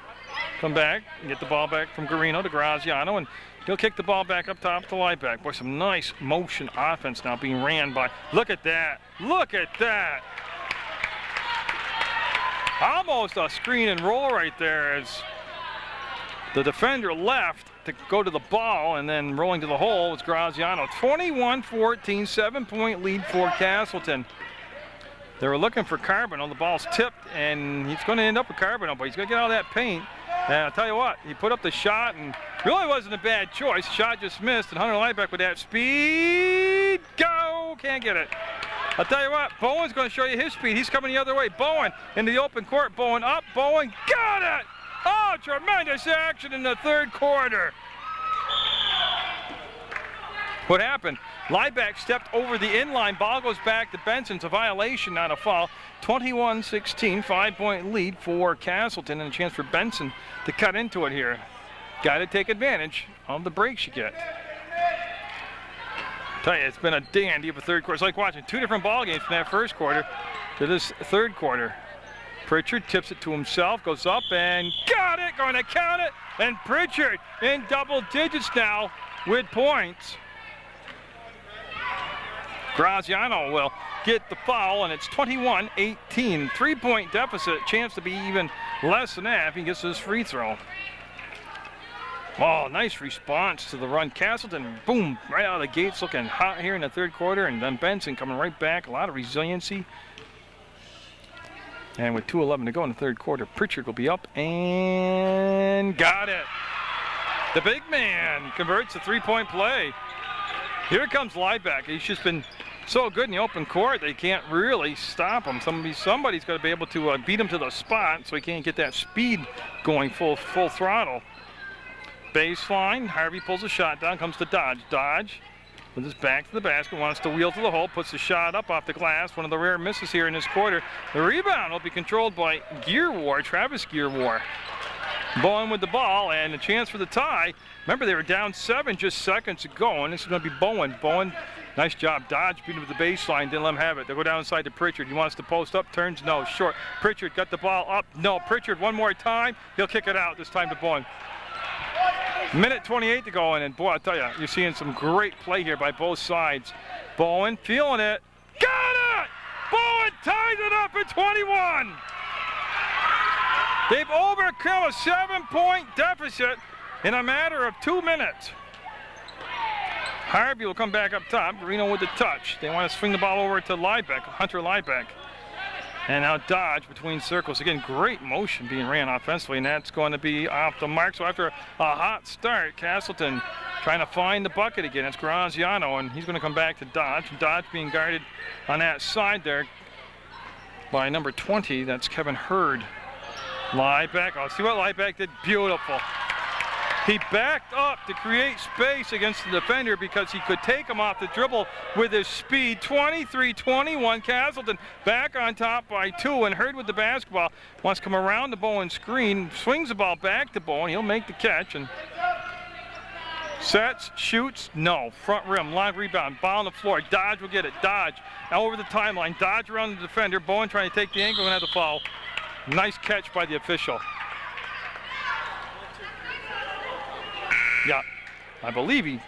come back and get the ball back from Garino to Graziano, and he'll kick the ball back up top to Liebeck. Boy, some nice motion offense now being ran by. Look at that. Look at that. Almost a screen and roll right there as the defender left, to go to the ball, and then rolling to the hole was Graziano. 21-14, 7-point lead for Castleton. They were looking for Carbonell. The ball's tipped, and he's going to end up with Carbonell, but he's going to get out of that paint. And I'll tell you what, he put up the shot, and really wasn't a bad choice. Shot just missed, and Hunter Liebeck with that speed. Go! Can't get it. I'll tell you what, Bowen's going to show you his speed. He's coming the other way. Bowen into the open court. Bowen up. Bowen got it! Oh, tremendous action in the third quarter. What happened? Liebeck stepped over the inline. Ball goes back to Benson. It's a violation, not a foul. 21-16, 5-point lead for Castleton, and a chance for Benson to cut into it here. Got to take advantage of the breaks you get. Tell you, it's been a dandy of a third quarter. It's like watching two different ball games from that first quarter to this third quarter. Pritchard tips it to himself, goes up and got it, going to count it. And Pritchard in double digits now with points. Graziano will get the foul, and it's 21-18. 3-point deficit, chance to be even less than that if he gets his free throw. Oh, nice response to the run. Castleton, boom, right out of the gates, looking hot here in the third quarter, and then Benson coming right back. A lot of resiliency. And with 2:11 to go in the third quarter, Pritchard will be up and got it. The big man converts a 3-point play. Here comes Liebeck. He's just been so good in the open court, they can't really stop him. Somebody's got to be able to beat him to the spot so he can't get that speed going full throttle. Baseline, Harvey pulls a shot down, comes to Dodge. Dodge with his back to the basket, wants to wheel to the hole, puts the shot up off the glass. One of the rare misses here in this quarter. The rebound will be controlled by Travis Gearwar. Bowen with the ball, and a chance for the tie. Remember, they were down 7 just seconds ago, and this is going to be Bowen. Bowen, nice job. Dodge beat him to the baseline, didn't let him have it. They'll go down inside to Pritchard. He wants to post up, turns, no, short. Pritchard got the ball up, no. Pritchard one more time. He'll kick it out, this time to Bowen. Minute 28 to go, and boy, I'll tell you, you're seeing some great play here by both sides. Bowen feeling it. Got it! Bowen ties it up at 21. They've overcome a 7-point deficit in a matter of 2 minutes. Harvey will come back up top. Reno with the touch. They want to swing the ball over to Liebeck, Hunter Liebeck. And now Dodge between circles. Again, great motion being ran offensively, and that's going to be off the mark. So after a hot start, Castleton trying to find the bucket again. It's Graziano, and he's going to come back to Dodge. Dodge being guarded on that side there by number 20. That's Kevin Hurd. Liebeck, oh, see what Liebeck did? Beautiful. He backed up to create space against the defender because he could take him off the dribble with his speed. 23-21, Castleton back on top by 2, and Hurd with the basketball. Wants to come around the Bowen screen, swings the ball back to Bowen. He'll make the catch and sets, shoots, no. Front rim, long rebound, ball on the floor. Dodge will get it. Dodge over the timeline. Dodge around the defender. Bowen trying to take the angle and have the foul. Nice catch by the official. Yeah, I believe he.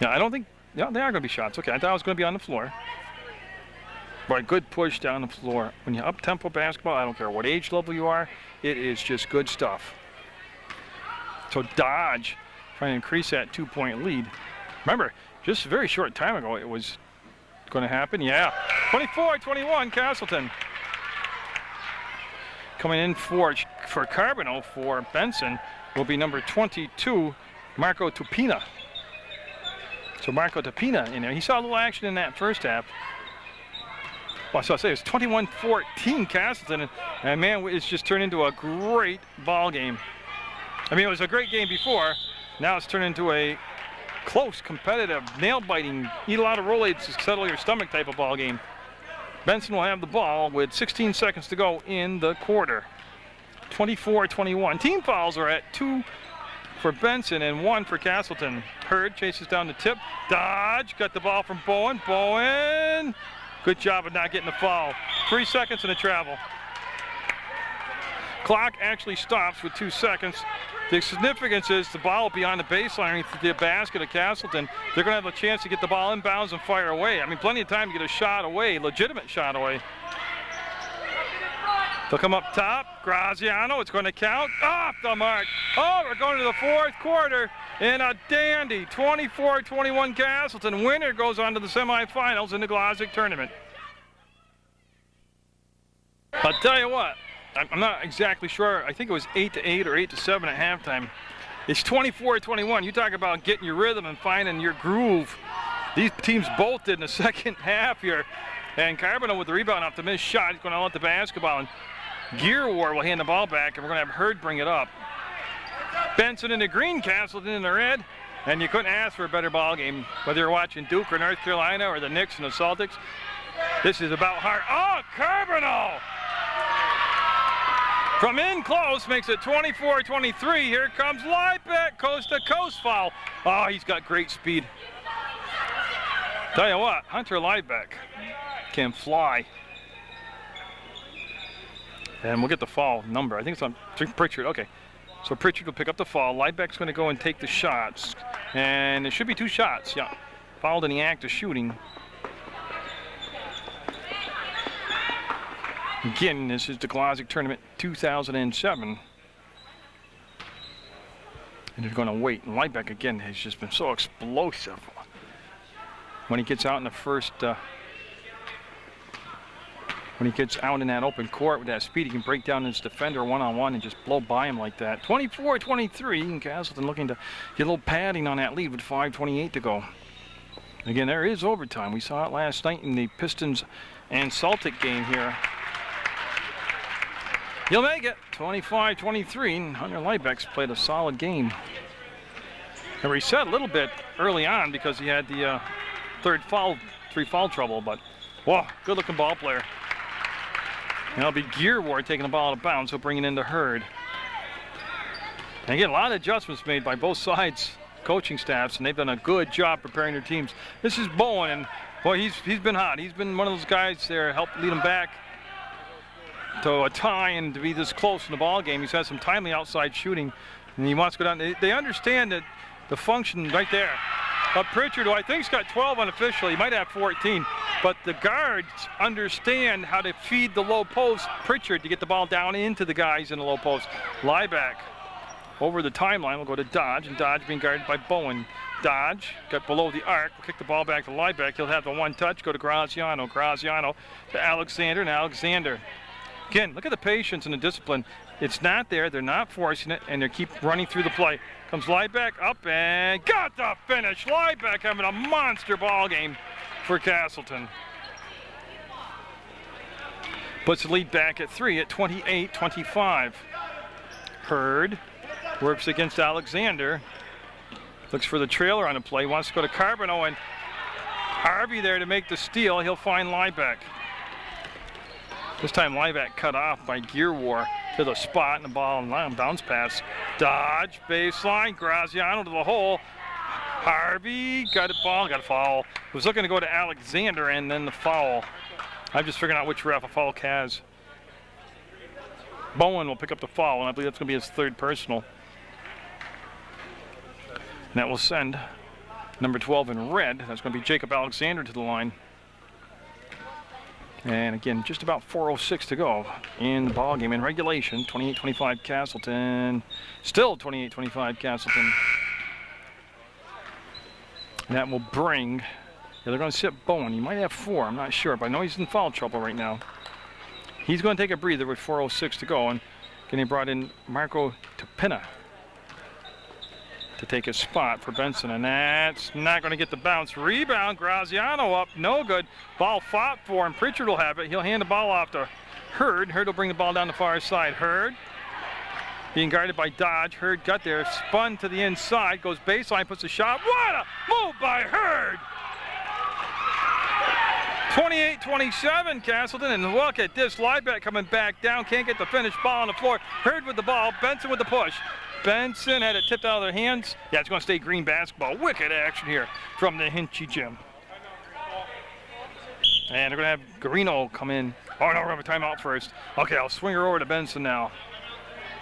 Yeah, I don't think. Yeah, they are going to be shots. Okay, I thought it was going to be on the floor. But good push down the floor. When you up-tempo basketball, I don't care what age level you are, it is just good stuff. So Dodge trying to increase that 2-point lead. Remember, just a very short time ago, it was going to happen. Yeah, 24-21, Castleton. Coming in for Carbonell for Benson will be number 22, Marco Tupina. So Marco Tupina in there. He saw a little action in that first half. Well, so I say it's 21-14 Castleton, and man, it's just turned into a great ball game. I mean, it was a great game before. Now it's turned into a close, competitive, nail-biting, eat a lot of Rolaids to settle your stomach type of ball game. Benson will have the ball with 16 seconds to go in the quarter. 24-21. Team fouls are at 2 for Benson and 1 for Castleton. Hurd chases down the tip. Dodge got the ball from Bowen. Bowen, good job of not getting the foul. 3 seconds and a travel. Clock actually stops with 2 seconds. The significance is the ball will be on the baseline to the basket of Castleton. They're going to have a chance to get the ball inbounds and fire away. I mean, plenty of time to get a shot away, legitimate shot away. They'll come up top. Graziano, it's going to count. Off the mark. Oh, we're going to the fourth quarter in a dandy 24-21 Castleton. Winner goes on to the semifinals in the Glodzik tournament. I'll tell you what, I'm not exactly sure. I think it was 8-8 or 8-7 at halftime. It's 24-21. You talk about getting your rhythm and finding your groove. These teams both did in the second half here. And Carbonell with the rebound off the missed shot. He's going to let the basketball. And Gear War will hand the ball back, and we're going to have Hurd bring it up. Benson in the green, Castleton in the red. And you couldn't ask for a better ball game, whether you're watching Duke or North Carolina or the Knicks and the Celtics. This is about heart. Oh, Carbonell! From in close, makes it 24-23. Here comes Liebeck, coast to coast foul. Oh, he's got great speed. Tell you what, Hunter Liebeck can fly. And we'll get the foul number. I think it's on Pritchard. Okay. So Pritchard will pick up the foul. Liebeck's going to go and take the shots. And it should be 2 shots. Yeah. Fouled in the act of shooting. Again, this is the Glodzik Tournament 2007. And they're going to wait. And Liebeck, again, has just been so explosive. When he gets out in the first, when he gets out in that open court with that speed, he can break down his defender one-on-one and just blow by him like that. 24-23, and Castleton looking to get a little padding on that lead with 5:28 to go. Again, there is overtime. We saw it last night in the Pistons and Celtic game here. He'll make it, 25-23, and Hunter Liebeck's played a solid game. And we said a little bit early on because he had the three foul trouble, but whoa, good looking ball player. And it'll be Gear Ward taking the ball out of bounds, so bringing in to Hurd. And again, a lot of adjustments made by both sides coaching staffs, and they've done a good job preparing their teams. This is Bowen, and boy, he's been hot. He's been one of those guys there, helped lead them back to a tie and to be this close in the ball game. He's had some timely outside shooting, and he wants to go down. They understand that the function right there. But Pritchard, who I think's got 12 unofficially, he might have 14, but the guards understand how to feed the low post Pritchard to get the ball down into the guys in the low post. Liebeck over the timeline will go to Dodge, and Dodge being guarded by Bowen. Dodge got below the arc, will kick the ball back to Liebeck. He'll have the one touch, go to Graziano. Graziano to Alexander, and Alexander. Again, look at the patience and the discipline. It's not there, they're not forcing it, and they keep running through the play. Comes Liebeck up and got the finish. Liebeck having a monster ball game for Castleton. Puts the lead back at 3 at 28-25. Hurd works against Alexander. Looks for the trailer on the play, wants to go to Carbonell, and Harvey there to make the steal. He'll find Liebeck. This time Liebeck cut off by Gear War to the spot, and the ball and bounce pass. Dodge, baseline, Graziano to the hole. Harvey got a ball, got a foul. Was looking to go to Alexander, and then the foul. I'm just figuring out which ref a foul has. Bowen will pick up the foul, and I believe that's going to be his 3rd personal. And that will send number 12 in red. That's going to be Jacob Alexander to the line. And again, just about 4:06 to go in the ball game in regulation. 28-25 Castleton. Still 28-25 Castleton. And that will bring, they're going to sit Bowen. He might have 4, I'm not sure, but I know he's in foul trouble right now. He's going to take a breather with 4:06 to go, and getting brought in Marco Tupina to take a spot for Benson, and that's not going to get the bounce. Rebound, Graziano up, no good. Ball fought for him. Pritchard will have it. He'll hand the ball off to Hurd. Hurd will bring the ball down the far side. Hurd being guarded by Dodge. Hurd got there, spun to the inside, goes baseline, puts a shot. What a move by Hurd! 28-27 Castleton, and look at this. Liebeck coming back down, can't get the finished ball on the floor. Hurd with the ball, Benson with the push. Benson had it tipped out of their hands. Yeah, it's going to stay green basketball. Wicked action here from the Hinchy gym. And they're going to have Garino come in. Oh, no, we're going to have a timeout first. Okay, I'll swing her over to Benson now.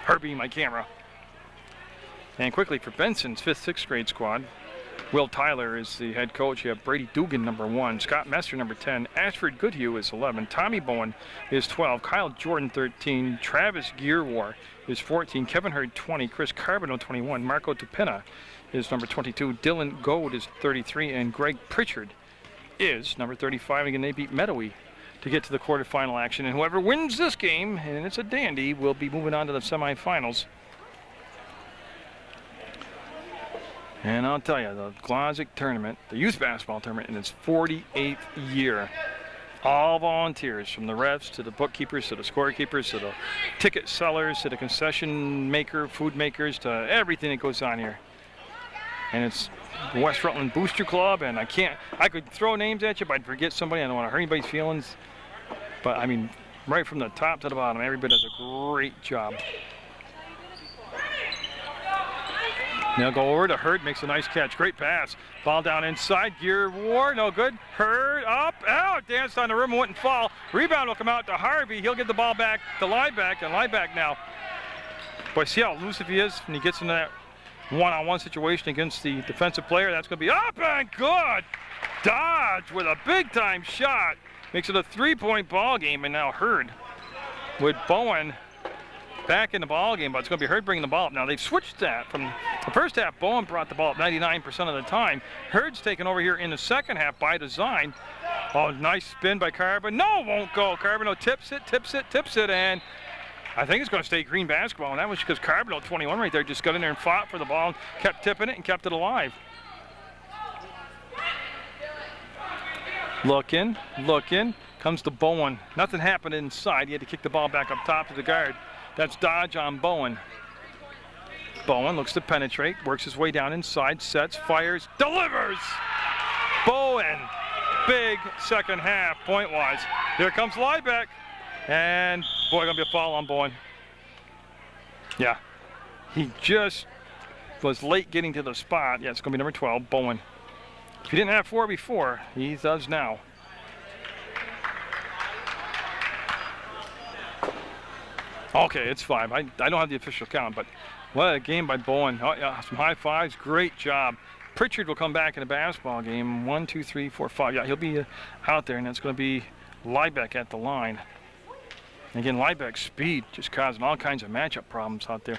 Her being my camera. And quickly for Benson's 5th, 6th grade squad. Will Tyler is the head coach. You have Brady Dugan, number 1. Scott Messer, number 10. Ashford Goodhue is 11. Tommy Bowen is 12. Kyle Jordan, 13. Travis Gearwar is 14. Kevin Hurd, 20. Chris Carbino, 21. Marco Tupina is number 22. Dylan Gold is 33. And Greg Pritchard is number 35. Again, they beat Meadowy to get to the quarterfinal action. And whoever wins this game, and it's a dandy, will be moving on to the semifinals. And I'll tell you, the Glodzik tournament, the youth basketball tournament, in its 48th year. All volunteers, from the refs to the bookkeepers to the scorekeepers to the ticket sellers to the concession maker, food makers, to everything that goes on here. And it's the West Rutland Booster Club, and I could throw names at you, but I'd forget somebody. I don't want to hurt anybody's feelings. But I mean, right from the top to the bottom, everybody does a great job. Now go over to Hurd, makes a nice catch. Great pass. Ball down inside. Gear War, no good. Hurd up, out, danced on the rim, wouldn't fall. Rebound will come out to Harvey. He'll get the ball back to Liebeck, and Liebeck now. Boy, see how elusive he is when he gets into that one-on-one situation against the defensive player. That's going to be up and good. Dodge with a big-time shot. Makes it a 3-point ball game, and now Hurd with Bowen back in the ball game, but it's going to be Hurd bringing the ball up. Now they've switched that from the first half. Bowen brought the ball up 99% of the time. Hurd's taken over here in the second half by design. Oh, nice spin by Carbon. No, won't go. Carbino tips it, and I think it's going to stay green basketball. And that was because Carbino, 21 right there, just got in there and fought for the ball, and kept tipping it and kept it alive. Looking, comes to Bowen. Nothing happened inside. He had to kick the ball back up top to the guard. That's Dodge on Bowen. Bowen looks to penetrate, works his way down inside, sets, fires, delivers! Bowen, big second half, point-wise. Here comes Liebeck, and boy, gonna be a foul on Bowen. Yeah, he just was late getting to the spot. Yeah, it's gonna be number 12, Bowen. If he didn't have 4 before, he does now. Okay, it's 5. I don't have the official count, but what a game by Bowen. Oh, yeah, some high fives. Great job. Pritchard will come back in a basketball game. 1, 2, 3, 4, 5. Yeah, he'll be out there, and it's going to be Liebeck at the line. And again, Liebeck's speed just causing all kinds of matchup problems out there.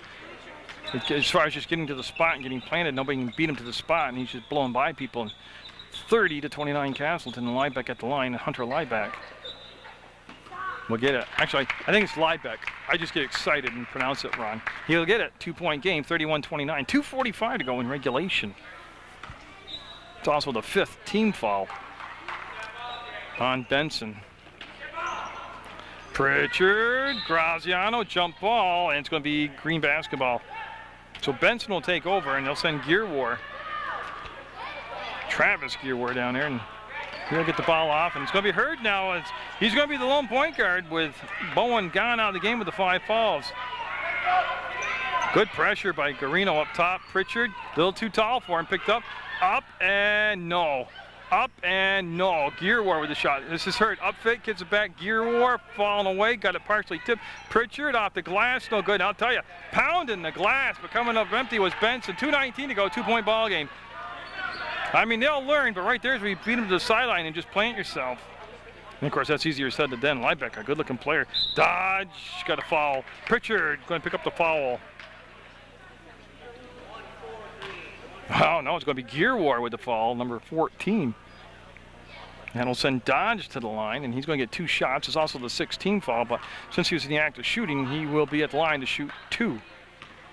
As far as just getting to the spot and getting planted, nobody can beat him to the spot, and he's just blowing by people. 30-29 Castleton, and Liebeck at the line, and Hunter Liebeck will get it. Actually, I think it's Liebeck. I just get excited and pronounce it wrong. He'll get it. 2-point game, 31-29. 2:45 to go in regulation. It's also the 5th team foul on Benson. Pritchard, Graziano, jump ball, and it's going to be green basketball. So Benson will take over, and they'll send Gearwar. Travis Gearwar down there, and he'll get the ball off, and it's going to be Hurd now. He's going to be the lone point guard with Bowen gone out of the game with the 5 fouls. Good pressure by Garino up top. Pritchard, a little too tall for him, picked up. Up and no. Up and no. Gearwar with the shot. This is Hurd. Up fake, gets it back. Gearwar falling away, got it partially tipped. Pritchard off the glass, no good. I'll tell you, pounding the glass, but coming up empty was Benson. 2:19 to go, 2-point ball game. I mean, they'll learn, but right there is where you beat them to the sideline and just plant yourself. And of course, that's easier said than done. Liebeck, a good-looking player. Dodge, got a foul. Pritchard going to pick up the foul. Oh, no, it's going to be Gearwar with the foul, number 14. And it'll send Dodge to the line, and he's going to get 2 shots. It's also the 16 foul, but since he was in the act of shooting, he will be at the line to shoot 2.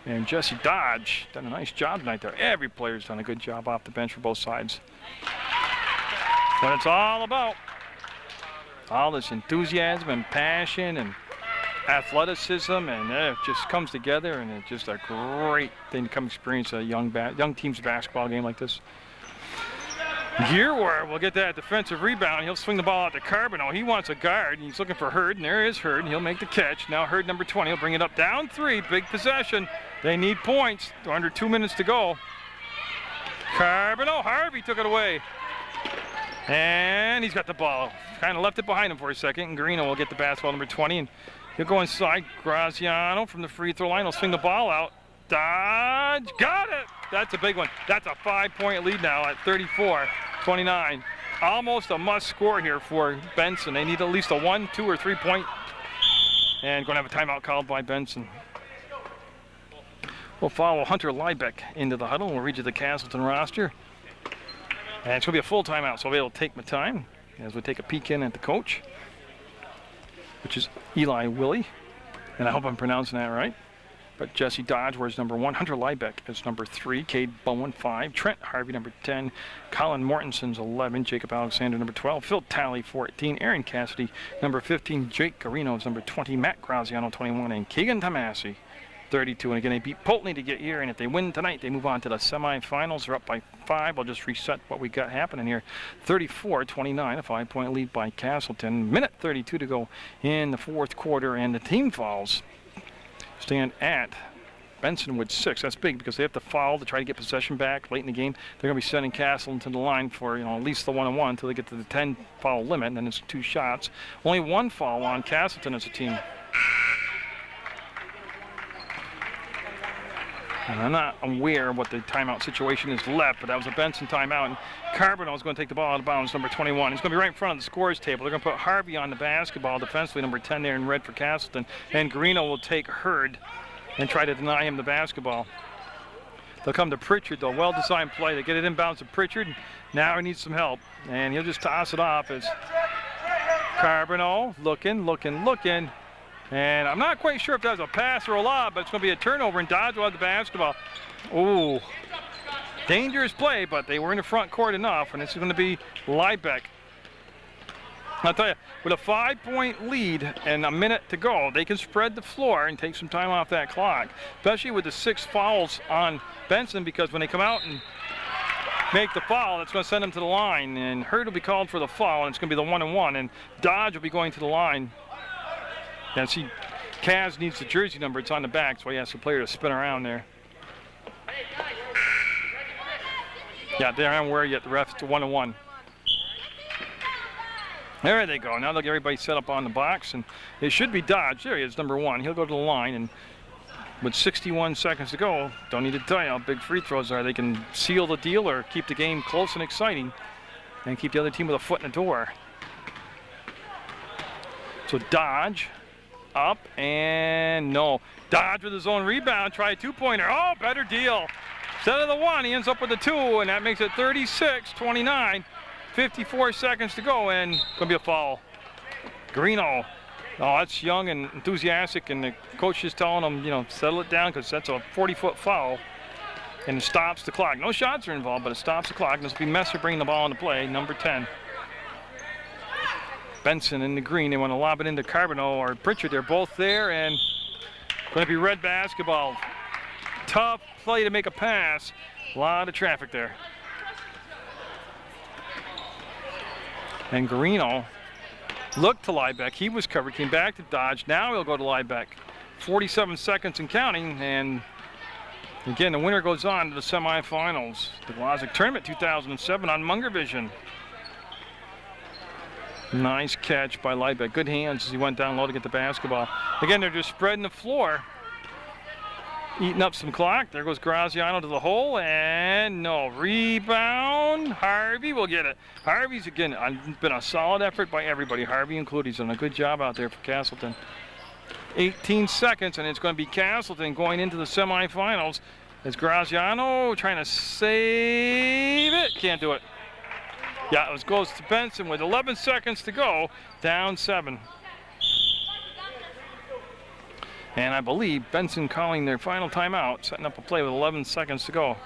And Jesse Dodge done a nice job tonight there. Every player's done a good job off the bench for both sides. What it's all about. All this enthusiasm and passion and athleticism, and it just comes together, and it's just a great thing to come experience a young team's basketball game like this. Gearwar will get that defensive rebound. He'll swing the ball out to Carbino. He wants a guard. He's looking for Hurd, and there is Hurd, and he'll make the catch. Now Hurd, number 20, he'll bring it up down 3. Big possession. They need points. They're under 2 minutes to go. Carbino, Harvey took it away. And he's got the ball. Kind of left it behind him for a second, and Garino will get the basketball, number 20, and he'll go inside. Graziano from the free throw line. He'll swing the ball out. Dodge, got it! That's a big one. That's a 5-point lead now at 34-29. Almost a must score here for Benson. They need at least a 1, 2, or 3 point. And going to have a timeout called by Benson. We'll follow Hunter Liebeck into the huddle. We'll read you the Castleton roster. And it's going to be a full timeout, so I'll be able to take my time as we take a peek in at the coach, which is Eli Willie. And I hope I'm pronouncing that right. But Jesse Dodge wears number 1. Hunter Liebeck is number 3. Cade Bowen 5. Trent Harvey number 10. Colin Mortenson's 11. Jacob Alexander number 12. Phil Talley 14. Aaron Cassidy number 15. Jake Garino is number 20. Matt Graziano 21. And Keegan Tomasi 32. And again, they beat Pulteney to get here. And if they win tonight, they move on to the semifinals. They're up by 5. I'll just reset what we got happening here. 34-29, a 5-point lead by Castleton. Minute 32 to go in the fourth quarter. And the team fouls stand at Benson with 6. That's big because they have to foul to try to get possession back late in the game. They're going to be sending Castleton to the line for at least the 1-on-1 until they get to the 10 foul limit, and then it's 2 shots. Only 1 foul on Castleton as a team. And I'm not aware what the timeout situation is left, but that was a Benson timeout. And Carbonell is going to take the ball out of bounds, number 21. He's going to be right in front of the scores table. They're going to put Harvey on the basketball defensively, number 10 there in red for Castleton. And Garino will take Hurd and try to deny him the basketball. They'll come to Pritchard, though. Well-designed play. They get it inbounds to Pritchard. Now he needs some help. And he'll just toss it off as Carbonell looking. And I'm not quite sure if that was a pass or a lob, but it's going to be a turnover, and Dodge will have the basketball. Ooh, dangerous play, but they were in the front court enough, and this is going to be Liebeck. I'll tell you, with a 5-point lead and a minute to go, they can spread the floor and take some time off that clock, especially with the 6 fouls on Benson, because when they come out and make the foul, that's going to send them to the line, and Hurd will be called for the foul, and it's going to be the 1-on-1, and Dodge will be going to the line. And see, Kaz needs the jersey number. It's on the back, so he asks the player to spin around there. Yeah, they aren't where yet. The ref's to 1-on-1. There they go. Now they'll get everybody set up on the box, and it should be Dodge. There he is, number 1. He'll go to the line, and with 61 seconds to go, don't need to tell you how big free throws are. They can seal the deal or keep the game close and exciting and keep the other team with a foot in the door. So Dodge up, and no. Dodge with his own rebound, try a 2-pointer. Oh, better deal. Instead of the 1, he ends up with the 2, and that makes it 36-29. 54 seconds to go, and going to be a foul. Garino. Oh, that's young and enthusiastic, and the coach is telling him, settle it down because that's a 40-foot foul, and it stops the clock. No shots are involved, but it stops the clock. And this will be Messer bringing the ball into play, number 10. Benson in the green. They want to lob it into Carbonell or Pritchard. They're both there, and going to be red basketball. Tough play to make a pass. A lot of traffic there. And Garino looked to Liebeck. He was covered, came back to Dodge. Now he'll go to Liebeck. 47 seconds and counting, and again, the winner goes on to the semifinals. The Glodzik Tournament 2007 on Munger Vision. Nice catch by Liebeck. Good hands as he went down low to get the basketball. Again, they're just spreading the floor, eating up some clock. There goes Graziano to the hole, and no. Rebound. Harvey will get it. Harvey's, again, been a solid effort by everybody, Harvey included. He's done a good job out there for Castleton. 18 seconds, and it's going to be Castleton going into the semifinals. It's Graziano trying to save it. Can't do it. Yeah, it goes to Benson with 11 seconds to go, down 7. And I believe Benson calling their final timeout, setting up a play with 11 seconds to go.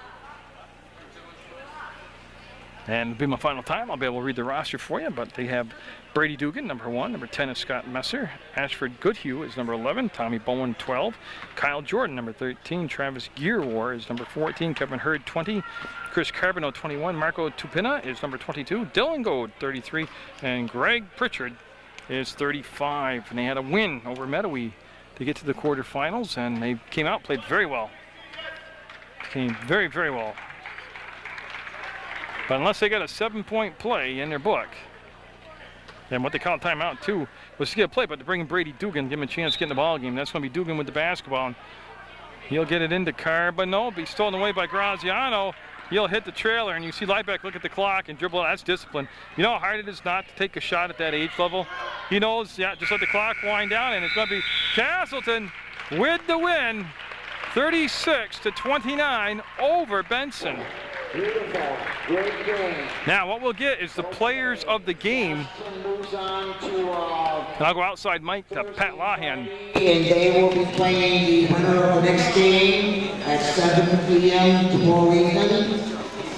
And it'll be my final time. I'll be able to read the roster for you, but they have Brady Dugan, number 1. Number 10 is Scott Messer. Ashford Goodhue is number 11. Tommy Bowen, 12. Kyle Jordan, number 13. Travis Gearwar is number 14. Kevin Hurd, 20. Chris Carbonell, 21. Marco Tupina is number 22. Dylan Gold, 33. And Greg Pritchard is 35. And they had a win over Meadowee to get to the quarterfinals, and they came out, played very well. Came very, very well. But unless they got a 7-point play in their book, and what they call a timeout too, was to get a play, but to bring in Brady Dugan, give him a chance to get in the ball game. That's going to be Dugan with the basketball. And He'll get it into Carr, but no, be stolen away by Graziano. He'll hit the trailer, and you see Liebeck look at the clock and dribble. That's discipline. You know how hard it is not to take a shot at that age level? He knows, yeah, just let the clock wind down, and it's going to be Castleton with the win, 36-29 over Benson. Beautiful. Great game. Now, what we'll get is the players of the game. Moves on to, And I'll go outside Mike to Pat Lahan. and they will be playing the winner of the next game at 7 p.m. tomorrow evening.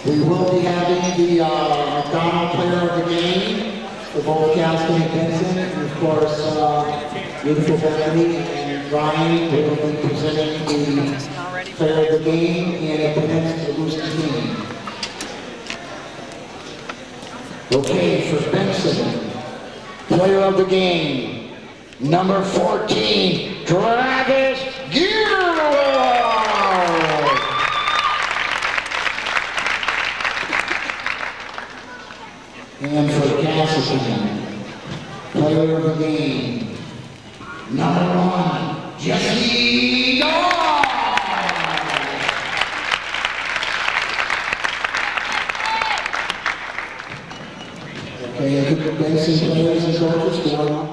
We will be having the McDonald player of the game for both Castleton and Benson, and of course, beautiful Bethany and Ryan will be presenting the player of the game and it connects to the losing team. Okay, for Benson, player of the game, number 14, Travis Gilroy. And for Castleton, player of the game, number 1, Jesse Dahl. Okay, I think the Benson players and coaches going on.